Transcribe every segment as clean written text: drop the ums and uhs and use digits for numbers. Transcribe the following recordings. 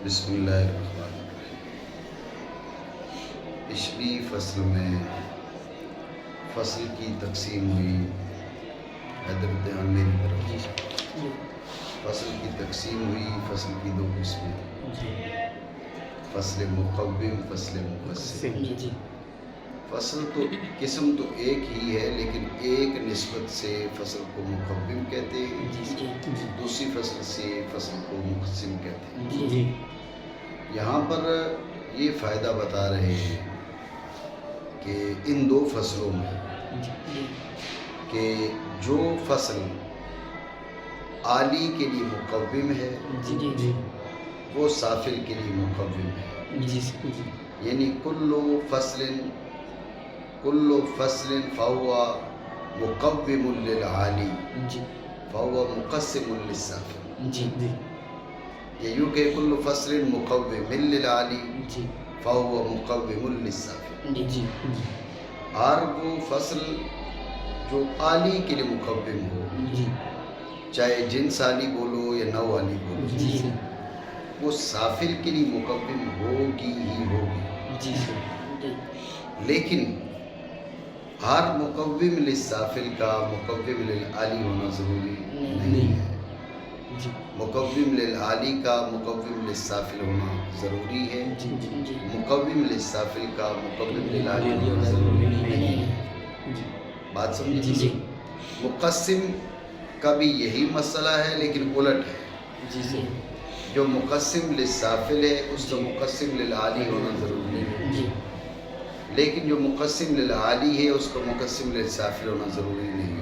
بسم اللہ الرحمن الرحیم۔ پچھلی فصل میں فصل کی تقسیم ہوئی، حیدر دھیان میری طرف، فصل کی تقسیم ہوئی، فصل کی دو قسمیں، فصل مقوم، فصل مقسم۔ فصل تو قسم تو ایک ہی ہے، لیکن ایک نسبت سے فصل کو مقوم کہتے ہیں، دوسری فصل سے فصل کو مقسم کہتے ہیں۔ یہاں پر یہ فائدہ بتا رہے ہیں کہ ان دو فصلوں میں کہ جو فصل آلی کے لیے مقوم ہے وہ سافل کے لیے مقوم ہے، یعنی کل فصل فہو مقوم للعالی فہو مقسم للسافل، یہ یوں کہ کل فصل مقوم للعالی فہو مقوم للسافل، ہر وہ فصل جو عالی کے لیے مقوم ہو، چاہے جنس عالی بولو یا نوع عالی بولو، وہ سافل کے لیے مقوم ہوگی ہی ہوگی، لیکن ہر مقوم للسافل کا مقوم للعالی ہونا ضروری نہیں ہے۔ مقوم للعالی کا مقوم للسافل ہونا ضروری ہے، مقوم للسافل کا مقوم للعالی ہونا ضروری نہیں ہے۔ بات سمجھے؟ مقسم کا بھی یہی مسئلہ ہے، لیکن الٹ ہے۔ جو مقسم للسافل ہے اس کا مقسم للعالی ہونا ضروری ہے، لیکن جو مقسم للعالی ہے اس کا مقسم للسافل ہونا ضروری نہیں ہے۔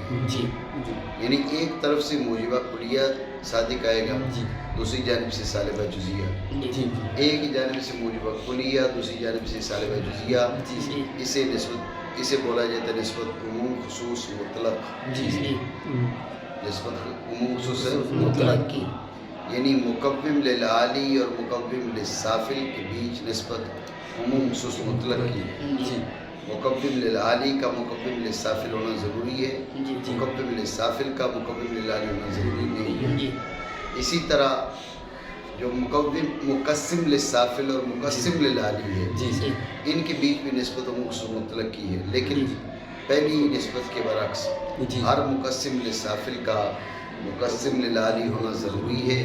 یعنی ایک طرف سے موجبہ کلیہ صادق آئے گا، دوسری جانب سے سالبہ جزیہ، ایک جانب سے موجبہ کلیہ، دوسری جانب سے سالبہ جزیہ، اسے بولا جاتا ہے نسبت عموم خصوص مطلق، نسبت عموم خصوص مطلق کی، یعنی مقوم للعالی اور مقوم للسافل کے بیچ نسبت عموم خصوص مطلق کی۔ مقوم للعالی کا مقوم للسافل ہونا ضروری ہے، مقوم للسافل کا مقوم للعالی ہونا ضروری نہیں ہے۔ اسی طرح جو مقسم للسافل اور مقسم للعالی ہے، ان کے بیچ بھی نسبت عموم خصوص مطلق کی ہے، لیکن پہلی نسبت کے برعکس ہر مقسم للسافل کا مقسم للعالی ہونا ضروری ہے،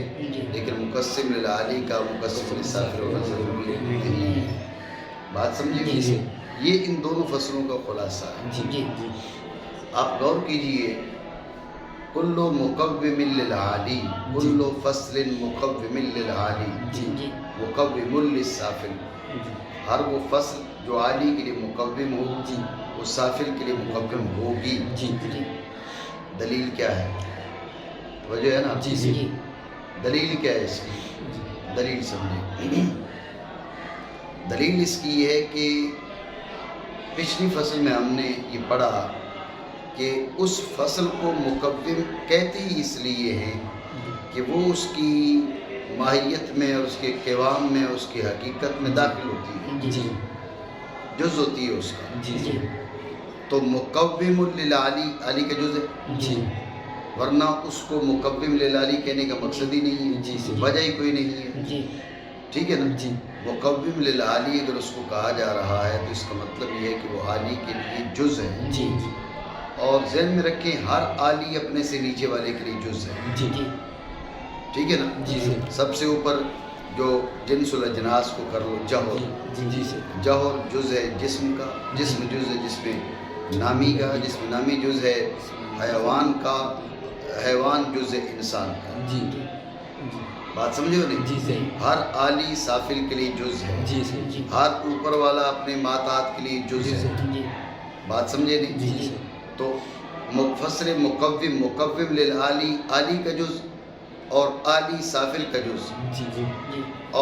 لیکن مقسم للعالی کا مقسم للسافل ہونا ضروری نہیں ہے۔ بات سمجھے؟ یہ ان دونوں فصلوں کا خلاصہ ہے۔ آپ غور کیجئے، کل مقوم للعالی، کل فصل مقوم للعالی مقوم للسافل، ہر وہ فصل جو عالی کے لیے مقوم ہو وہ سافل کے لیے مقوم ہوگی۔ دلیل کیا ہے؟ وجہ ہے نا؟ دلیل کیا ہے اس کی؟ دلیل سمجھیں۔ دلیل اس کی یہ ہے کہ پچھلی فصل میں ہم نے یہ پڑھا کہ اس فصل کو مقوم کہتے ہی اس لیے ہیں کہ وہ اس کی ماہیت میں اور اس کے قوام میں اس کی حقیقت میں داخل ہوتی ہے، جز ہوتی ہے اس کا۔ تو مقوم للعالی عالی کا جز ہے، ورنہ اس کو مقوم للعالی کہنے کا مقصد ہی نہیں ہے، وجہ ہی کوئی نہیں ہے، ٹھیک ہے نا؟ مقوم للعالی اگر اس کو کہا جا رہا ہے تو اس کا مطلب یہ ہے کہ وہ عالی کے لیے جز ہے، اور ذہن میں رکھیں ہر عالی اپنے سے نیچے والے کے لیے جز ہے، ٹھیک ہے نا؟ سب سے اوپر جو جنس الاجناس کو کر لو، جوہر جز ہے جسم کا، جسم جز ہے جس میں نامی کا، جس میں نامی جز ہے حیوان کا، حیوان جز ہے انسان کا۔ بات سمجھے ہو نہیں؟ ہر عالی سافل کے لیے جز ہے، ہر اوپر والا اپنے ماتحت کے لیے جز ہے۔ بات سمجھے نہیں؟ تو فصل مقوم للعالی، عالی کا جز اور عالی سافل کا جز،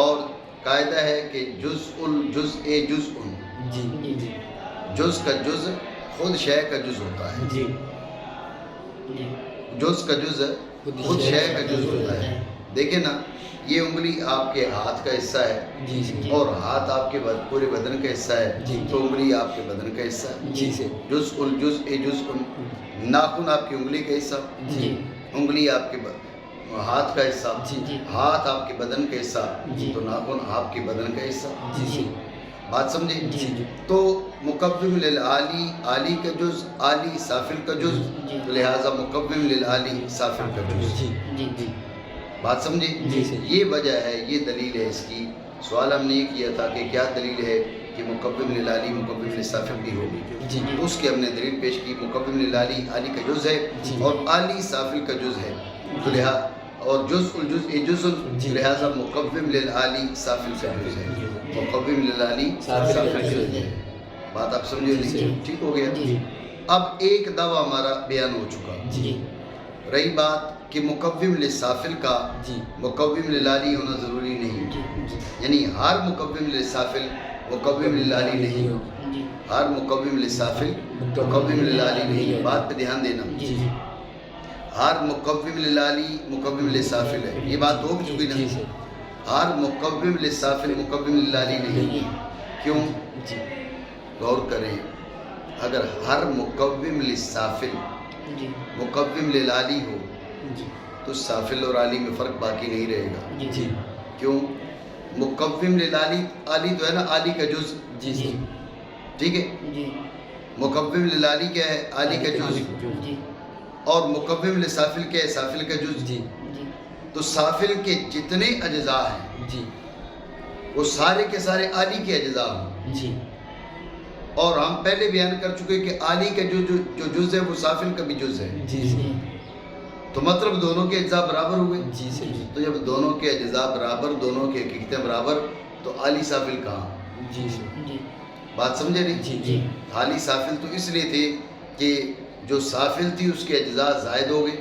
اور قاعدہ ہے کہ جزء الجزء جزء، جز کا جز خود شے کا جز ہوتا ہے، جز کا جز خود شے کا جز ہوتا ہے۔ دیکھیں نا، یہ انگلی آپ کے ہاتھ کا حصہ ہے اور ہاتھ آپ کے پورے بدن کا حصہ ہے، تو انگلی آپ کے بدن کا حصہ ہے، جزء الجزء جزء۔ ناخن آپ کی انگلی کا حصہ، انگلی آپ کے ہاتھ کا حصہ، جی ہاتھ آپ کے بدن کا حصہ، جی تو ناخن آپ کے بدن کا حصہ. جی بات سمجھے؟ جی تو مقوم للعالی، عالی کا جز، عالی سافل کا جز، تو لہٰذا مقوم للعالی سافل کا جز. جی جی بات سمجھے؟ یہ وجہ ہے، یہ دلیل ہے اس کی. سوال ہم نے یہ کیا تھا کہ کیا دلیل ہے کہ مقوم للعالی مقوم للسافل بھی ہوگی. اس کی ہم نے دلیل پیش کی. مقوم للعالی عالی کا جز ہے اور عالی سافل کا جز ہے، تو لہٰذا اور جزء الجزء جزء، لہٰذا مقوم للعالی سافل کا جز ہے. مقوم للعالی سافل کا جز ہے. بات آپ سمجھے نہیں؟ ٹھیک ہو گیا. اب ایک دعویٰ ہمارا بیان ہو چکا. رہی بات کہ مقوم للسافل کا مقوم للعالی ہونا ضروری نہیں، یعنی ہر مقوم للسافل مقوم للعالی نہیں ہو. ہر مقوم للسافل مقوم للعالی نہیں. بات پہ دھیان دینا. ہر مقوم للعالی مقوم للسافل ہے، یہ بات ہو چکی نا. ہر مقوم للسافل مقوم للعالی نہیں. کیوں؟ غور کریں. اگر ہر مقوم للسافل مقوم للعالی ہو تو سافل اور عالی میں فرق باقی نہیں رہے گا. کیوں؟ مقوم للعالی، عالی تو ہے نا عالی کا جز، ٹھیک ہے. مقوم للعالی کیا ہے؟ عالی کا جز. اور مقوم للسافل کیا ہے؟ سافل کا جز. تو سافل کے جتنے اجزاء ہیں وہ سارے کے سارے عالی کے اجزاء ہیں. اور ہم پہلے بیان کر چکے کہ عالی کا جو جز ہے وہ سافل کا بھی جز ہے. تو مطلب دونوں کے اجزاء برابر ہوئے. تو جب دونوں کے اجزاء برابر، دونوں کے حقیقتیں برابر، تو عالی سافل کہاں؟ بات سمجھے نہیں؟ عالی سافل تو اس لیے تھے کہ جو سافل تھی اس کے اجزاء زائد ہو گئے،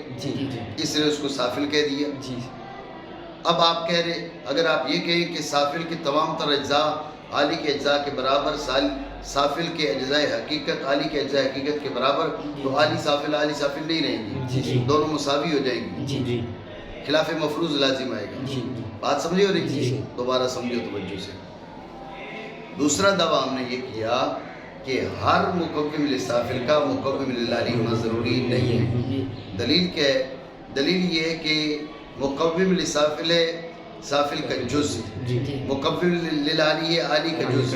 اس لیے اس کو سافل کہہ دیا. اب آپ کہہ رہے، اگر آپ یہ کہیں کہ سافل کے تمام تر اجزاء عالی کے اجزاء کے برابر، سافل کے اجزاء حقیقت عالی کے اجزاء حقیقت کے برابر، تو عالی سافل نہیں رہیں گی، دونوں مساوی ہو جائیں گی، خلاف مفروض لازم آئے گا. بات سمجھے ہو رہی؟ دوبارہ سمجھو توجہ سے. دوسرا دعویٰ ہم نے یہ کیا کہ ہر مقوم للسافل کا مقوم للعالی ہونا ضروری نہیں ہے. دلیل کیا ہے؟ دلیل یہ ہے کہ مقوم للسافل ہے سافل کا جز، مقوم للعالی ہے عالی کا جز.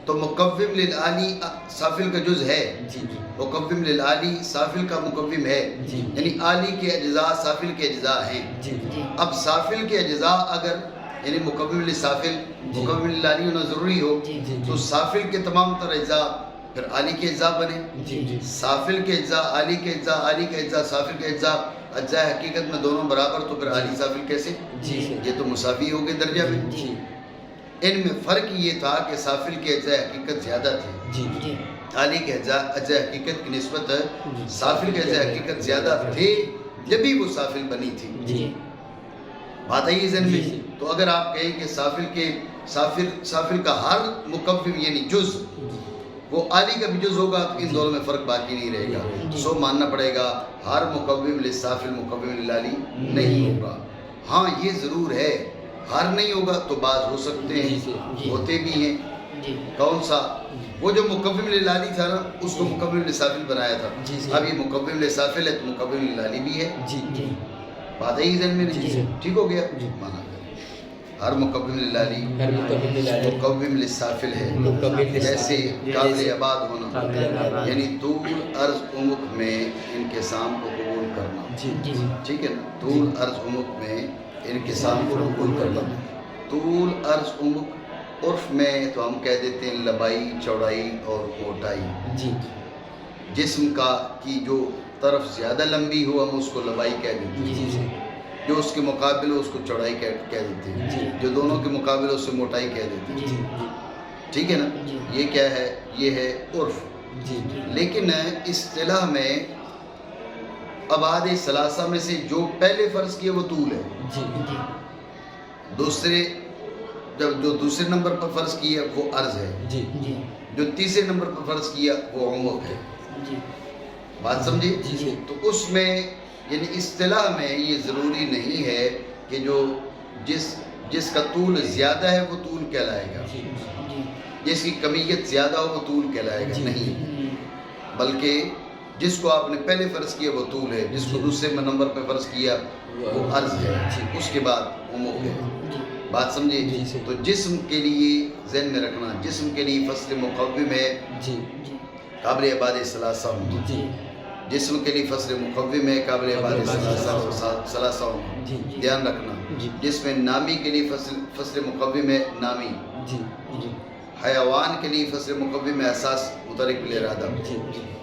تو مقوم للعالی سافل کا جز ہے، مقوم للعالی سافل کا مقوم ہے، یعنی عالی کے اجزاء سافل کے اجزاء ہیں. اب سافل کے اجزاء اگر یعنی مقوم للسافل مقوم للعالی ہونا ضروری ہو تو سافل کے تمام تر اجزاء پھر عالی کے اجزاء بنے. سافل کے اجزاء عالی کے اجزاء، عالی کے اجزاء سافل کے اجزاء، اجزاء حقیقت میں دونوں برابر، تو پھر عالی سافل کیسے؟ یہ تو مساوی ہو گئے درجہ میں. ان میں فرق یہ تھا کہ سافل کے اجزاء حقیقت زیادہ تھے، عالی کے اجزاء حقیقت کی نسبت سافل کے اجزاء حقیقت زیادہ تھے جبھی وہ سافل بنی تھی. بات آئی ذہن میں؟ تو اگر آپ کہیں کہ سافل کا ہر مقوم یعنی جز وہ عالی کا بھی جز ہوگا تو ان دونوں میں فرق باقی نہیں رہے گا. سو ماننا پڑے گا ہر مقوم للسافل مقوم للعالی نہیں ہوگا. ہاں یہ ضرور ہے، ہر نہیں ہوگا تو بعض ہو سکتے ہیں، ہوتے بھی ہیں. کون سا؟ وہ جو مقوم للعالی تھا نا اس کو مقوم للسافل بنایا تھا. اب یہ مقوم للسافل ہے تو مقوم للعالی بھی ہے. بات ہے ذہن میں نہیں؟ ٹھیک ہو گیا. مانا ہر مقوم للعالی مقوم للسافل ہے، جیسے قابل عباد ہونا یعنی طول عرض عمق میں انقسام کو قبول کرنا. ٹھیک ہے نا؟ طول عرض عمق میں انقسام کو قبول کرنا. طول عرض عمق عرف میں تو ہم کہہ دیتے ہیں لمبائی، چوڑائی اور موٹائی. جسم کا کی جو طرف زیادہ لمبی ہو ہم اس کو لمبائی کہہ دیتے ہیں، جو اس کے مقابل ہو اس کو چوڑائی کہہ دیتے ہیں، جو دونوں کے مقابل اس سے موٹائی کہہ دیتے ہیں. ٹھیک ہے نا؟ یہ کیا ہے؟ یہ ہے عرف. لیکن اصطلاح میں ابعاد ثلاثہ میں سے جو پہلے فرض کیا وہ طول ہے، دوسرے جو دوسرے نمبر پر فرض کیا وہ عرض ہے، جو تیسرے نمبر پر فرض کیا وہ عمق ہے. بات سمجھے؟ تو اس میں یعنی اصطلاح میں یہ ضروری نہیں ہے کہ جو جس کا طول زیادہ ہے وہ طول کہلائے گا، جس کی کمیت زیادہ ہو وہ طول کہلائے گا. نہیں، بلکہ جس کو آپ نے پہلے فرض کیا وہ طول ہے، جس کو دوسرے نمبر پہ فرض کیا وہ عرض ہے، اس کے بعد عمق ہے. بات سمجھے؟ تو جسم کے لیے ذہن میں رکھنا، جسم کے لیے فصل مقوم ہے قابل عبادت ثلاثہ. جسم کے لیے فصل مقوم ہے قابل عبادت ثلاثہ. دھیان رکھنا. جسم نامی کے لیے فصل مقوم ہے نامی. حیوان کے لیے فصل مقوم ہے اساس متحرک بالارادہ.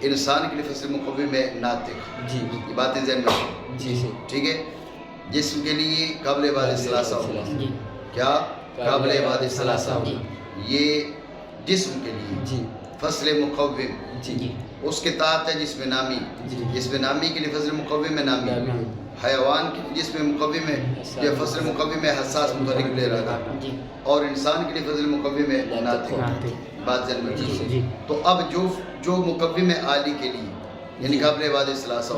انسان کے لیے فصل مقوم ہے ناطق. یہ باتیں ذہن میں رکھنا. ٹھیک ہے. جسم کے لیے قابل عبادت ثلاثہ ہوگا. کیا؟ قابل عبادت ثلاثہ. یہ جسم کے لیے فصل مقوم اس کے تحت ہے جسم نامی. جسم نامی کے لیے فصل مقوم ہے نامی. حیوان کے لیے جسم مقوم ہے یا فصل مقوم ہے حساس متحرک بالارادہ. اور انسان کے لیے فصل مقوم ہے ناطق. بات ذہن میں رکھیے. تو اب جو مقوم ہے عالی کے لیے یعنی قابل عبادت ثلاثہ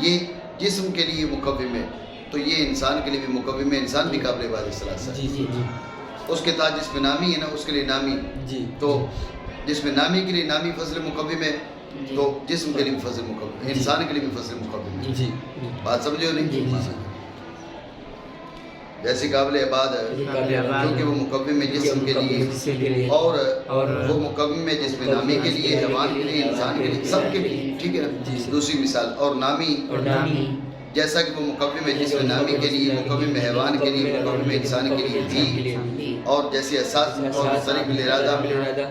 یہ جسم کے لیے مقوم ہے، تو یہ انسان کے لیے بھی مقوم ہے. انسان بھی قابل عبادت ثلاثہ ہے. اس کے تحت جسم نامی ہے نا، اس کے لیے نامی. تو جسم نامی کے لیے نامی فصل مقوم ہے، تو جسم کے لیے بھی فصل مقوم ہے، انسان کے لیے بھی فصل مقوم ہے. بات سمجھے ہو نہیں؟ جیسے قابل عبادت ہے کیونکہ وہ مقوم ہے جسم کے لیے، اور وہ مقوم ہے جسم نامی کے لیے، حیوان کے لیے، انسان کے لیے، سب کے لیے. ٹھیک ہے نا. دوسری مثال اور نامی جیسا کہ وہ مقوم ہے جسم نامی کے لیے، مقوم ہے حیوان کے لیے، مقوم ہے انسان کے لیے بھی. اور جیسے اساس اور متحرک بالارادہ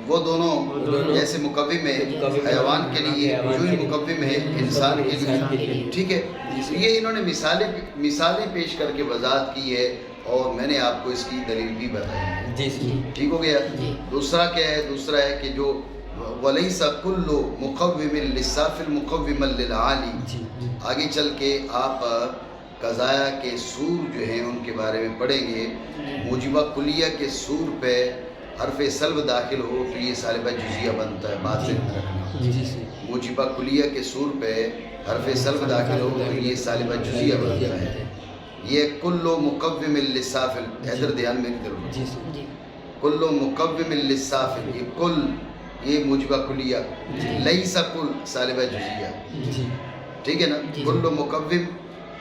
وہ دونوں جیسے مقوم ہے حیوان کے لیے جو ہی مقوم ہے انسان کے لیے. ٹھیک ہے. یہ انہوں نے مثالیں پیش کر کے وضاحت کی ہے، اور میں نے آپ کو اس کی دلیل بھی بتائی ہے. ٹھیک ہو گیا. دوسرا کیا ہے؟ دوسرا ہے کہ جو وَلَيْسَ كُلُّ مُقَوِّمٍ لِلسَّافِلِ مُقَوِّمًا لِلْعَالِي. آگے چل کے آپ قضایا کے سور جو ہیں ان کے بارے میں پڑھیں گے. موجبہ کلیہ کے سور پہ حرف سلب داخل ہو تو یہ صالبہ جزیہ بنتا ہے. بات ذہن میں رکھنا. موجبہ کلیہ کے سور پہ حرف سلب داخل ہو تو یہ صالبہ جزیہ بنتا ہے. یہ کلو مقوم للسافل. حیدر دھیان میں کرو. کلو مقوم للسافل، یہ کل یہ موجبہ کلیہ، لیس کل صالبہ جزیہ. ٹھیک ہے نا. کلو مقوم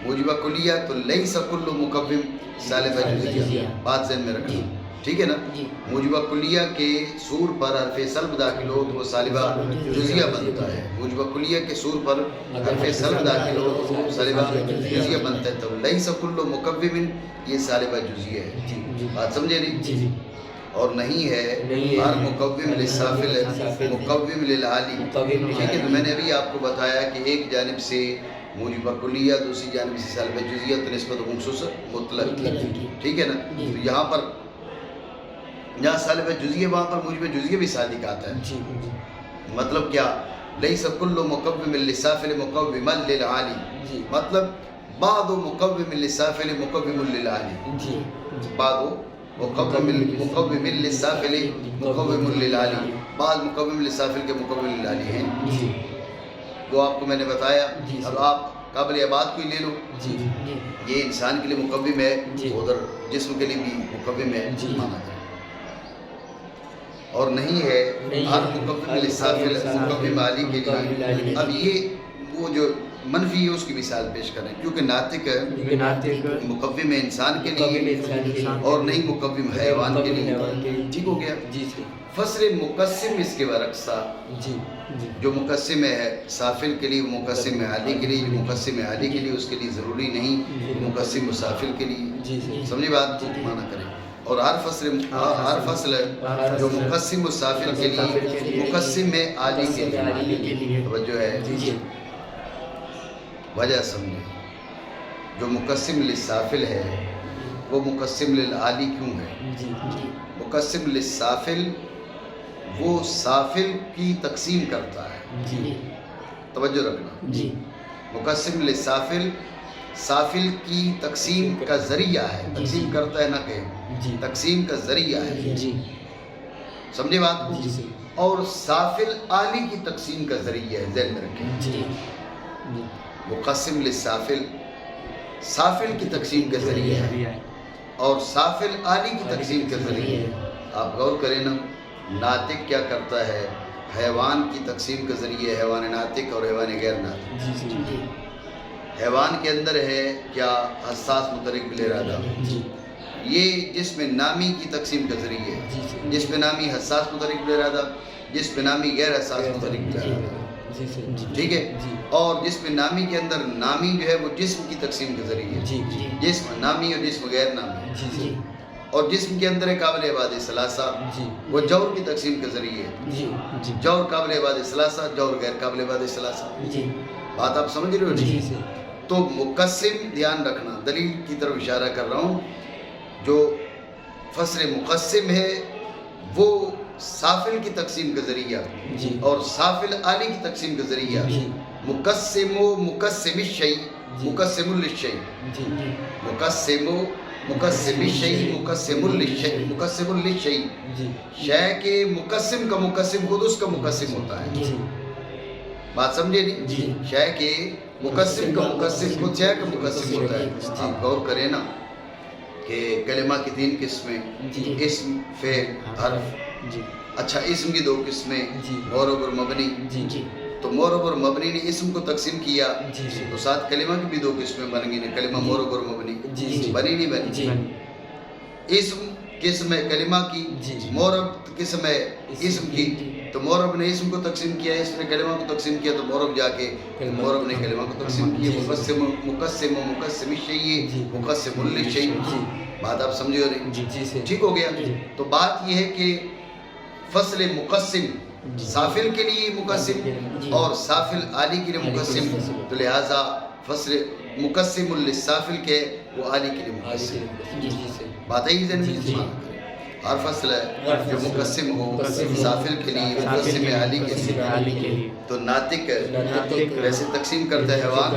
موجبہ کلیہ تو لیس کل مقوم صالبہ جزیہ. بات ذہن میں رکھنا. ٹھیک ہے نا. موجبہ کلیہ کے سور پر حرف سلب داخل ہو تو وہ صالبہ جزیہ بنتا ہے. موجبہ کلیہ کے سور پر حرف سلب داخل ہو تو وہ صالبہ جزیہ بنتا ہے. تو لیس کل مقوم یہ صالبہ جزیہ ہے. بات سمجھے نہیں؟ اور نہیں ہے ہر مقوم للسافل مقوم للعالی. ٹھیک ہے. تو میں نے ابھی آپ کو بتایا کہ ایک جانب سے موجبہ کلیہ، دوسری جانب سے صالبہ جزیہ تو نسبت مخصوص مطلق. ٹھیک ہے نا. تو یہاں پر جہاں صالبہ جزیہ وہاں پر موجبہ جزیہ بھی صادق آتا ہے. مطلب کیا؟ لیس کل مقوم للسافل مقوما للعالی. مطلب بعض مقوم للسافل مقوم للعالی. بعض مقوم للسافل مقوم للعالی. بعض مقوم للسافل کے مقوم للعالی ہیں. وہ آپ کو میں نے بتایا. اب آپ قابل عبادت کو ہی لے لو. یہ انسان کے لیے مقوم ہے، ادھر جسم کے لیے بھی مقوم ہے مانا جائے. اور نہیں ہے ہر مقوم للسافل مقوم عالی کے لیے. اب یہ وہ جو منفی ہے اس کی مثال پیش کریں، کیونکہ ناطق مقوم ہے انسان کے لیے اور نہیں مقوم حیوان کے لیے. ٹھیک ہو گیا. فصل مقسم اس کے برعکس جو مقسم ہے سافل کے لیے، مقسم عالی کے لیے. جو مقسم عالی کے لیے اس کے لیے ضروری نہیں مقسم مسافل کے لیے. سمجھے بات؟ مانا کریں. اور ہر فصل جو مقسم مسافل کے لیے مقسم عالی کے لیے. توجہ ہے، وجہ سمجھے. جو مقسم للسافل ہے وہ مقسم للعالی کیوں ہے؟ مقسم للسافل وہ سافل کی تقسیم کرتا ہے. توجہ رکھنا. مقسم للسافل سافل کی تقسیم کا ذریعہ ہے. تقسیم کرتا ہے نہ کہ تقسیم کا ذریعہ ہے. سمجھے بات کو؟ اور سافل عالی کی تقسیم کا ذریعہ ہے. ذہن میں رکھیں. مقسم للسافل سافل کی تقسیم کا ذریعہ ہے اور سافل عالی کی تقسیم کا ذریعہ ہے. آپ غور کریں نا. ناطق کیا کرتا ہے؟ حیوان کی تقسیم کا ذریعہ حیوان ناطق اور حیوان غیر ناطق. حیوان کے اندر ہے کیا حساس متحرک بالارادہ، یہ جسم نامی کی تقسیم کا ذریعہ ہے، جسم نامی حساس متحرک بالارادہ، جسم نامی غیر حساس متحرک بالارادہ، ٹھیک ہے۔ اور جسم نامی کے اندر نامی جو ہے وہ جسم کی تقسیم کا ذریعہ ہے، جسم نامی اور جسم غیر نامی، اور جسم کے اندر ہے قابل عباد ثلاثہ، وہ جور کی تقسیم کا ذریعہ ہے، جور قابل عباد ثلاثہ، جور غیر قابل عباد ثلاثہ، بات آپ سمجھ رہے ہو نہیں؟ تو مقسم، دھیان رکھنا، دلیل کی طرف اشارہ کر رہا ہوں، جو فصل مقسم ہے وہ سافل کی تقسیم کا ذریعہ اور سافل عالی کی تقسیم کا ذریعہ، مقسم و مقسم الشیء، مقسم للشیء، مقسم و مقسم الشیء، مقسم للشیء، مقسم للشیء، شے کے مقسم کا مقسم خود اس کا مقسم ہوتا ہے، بات سمجھے نہیں؟ شے کے مقسم کا مقسم خود شے کا مقسم ہوتا ہے۔ آپ غور کریں نا کہ کلمہ کی 3 قسمیں، اسم، فعل، حرف، اچھا اسم کی 2 قسمیں، معرب اور مبنی، تو معرب اور مبنی نے اسم کو تقسیم کیا تو ساتھ کلمہ کی بھی 2 قسمیں بن گئی، کلمہ معرب اور مبنی، بنی نہیں بنی؟ اسم قسم ہے کلمہ کی، معرب قسم ہے اسم کی، تو معرب نے اسم کو تقسیم کیا، اسم نے کلمہ کو تقسیم کیا، تو معرب جا کے معرب نے کلمہ کو تقسیم کیا، مقسم مقسم مقسم الشیء، مقسم للشیء، بات آپ سمجھے ہو نہیں؟ ٹھیک ہو گیا۔ تو بات یہ ہے کہ فصل مقسم سافل کے لیے مقسم اور سافل عالی کے لیے مقسم، تو لہٰذا فصل مقسم للسافل کے وہ عالی کے لیے مقسم، بات ہے ذہن میں؟ ہر فصل ہے جو مقسم ہو سافل کے لیے، مقسم عالی کے لیے، تو ناطق ویسے تقسیم کرتا ہے حیوان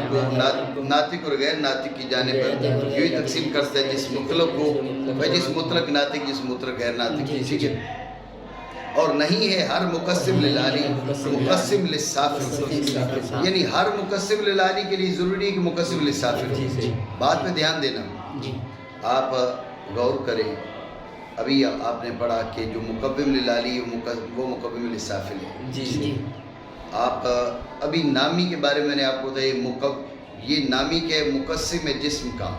کو ناطق اور غیر ناطق کی جانب پر، یوں ہی تقسیم کرتا ہے جس مطلق کو، جس مطلق ناطق، جس مطلق غیر ناطق، ٹھیک ہے۔ اور نہیں ہے ہر مقسم للعالی مقسم للسافل، یعنی ہر مقسم للعالی کے لیے ضروری ہے کہ مقسم للسافل، بات پہ دھیان دینا۔ آپ غور کریں، ابھی آپ نے پڑھا کہ جو مقوم للعالی وہ مقوم للسافل ہے، آپ ابھی نامی کے بارے میں نے آپ کو بتایا، یہ نامی کے مقسم ہے جسم کا،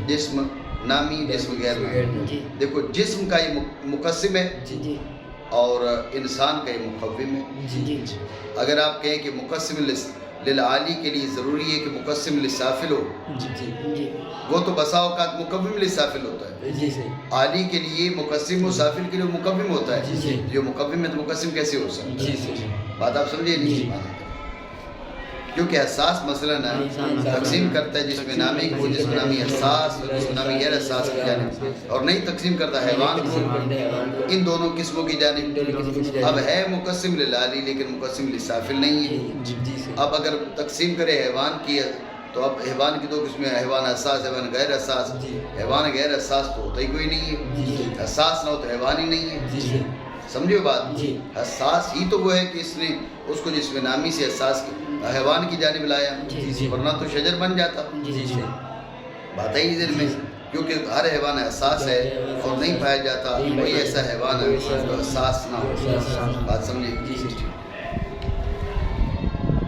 جسم نامی، جسم غیر نامی، دیکھو جسم کا یہ مقسم ہے اور انسان کا یہ مقوم ہے۔ اگر آپ کہیں کہ مقسم للعالی کے لیے ضروری ہے کہ مقسم للسافل ہو، وہ تو بسا اوقات مقوم للسافل ہوتا ہے، عالی کے لیے مقسم و سافل کے لیے مقوم ہوتا ہے، جو مقوم ہے تو مقسم کیسے ہو سکتا ہے؟ بات آپ سمجھے نہیں؟ کیونکہ حساس مثلا تقسیم کرتا ہے جس میں نامی کو، جس میں نامی حساس اور جس میں نامی غیر حساس کی جانب، اور نہیں تقسیم کرتا حیوان کو ان دونوں قسموں کی جانب۔ اب ہے مقسم للعالی لیکن مقسم للسافل نہیں ہے۔ اب اگر تقسیم کرے حیوان کی تو اب حیوان کی 2 قسمیں، حیوان حساس، حیوان غیر حساس۔ حیوان غیر حساس تو ہوتا ہی کوئی نہیں ہے، حساس نہ ہو تو حیوان ہی نہیں ہے، سمجھو بات؟ حساس ہی تو وہ ہے کہ اس نے اس کو جس میں نامی سے حساس حیوان کی جانب لایا، ورنہ تو شجر بن جاتا، بات ہے ذہن میں؟ کیونکہ ہر حیوان حساس ہے اور نہیں پایا جاتا کوئی ایسا حیوان ہے جو حساس نہ ہو، بات سمجھے؟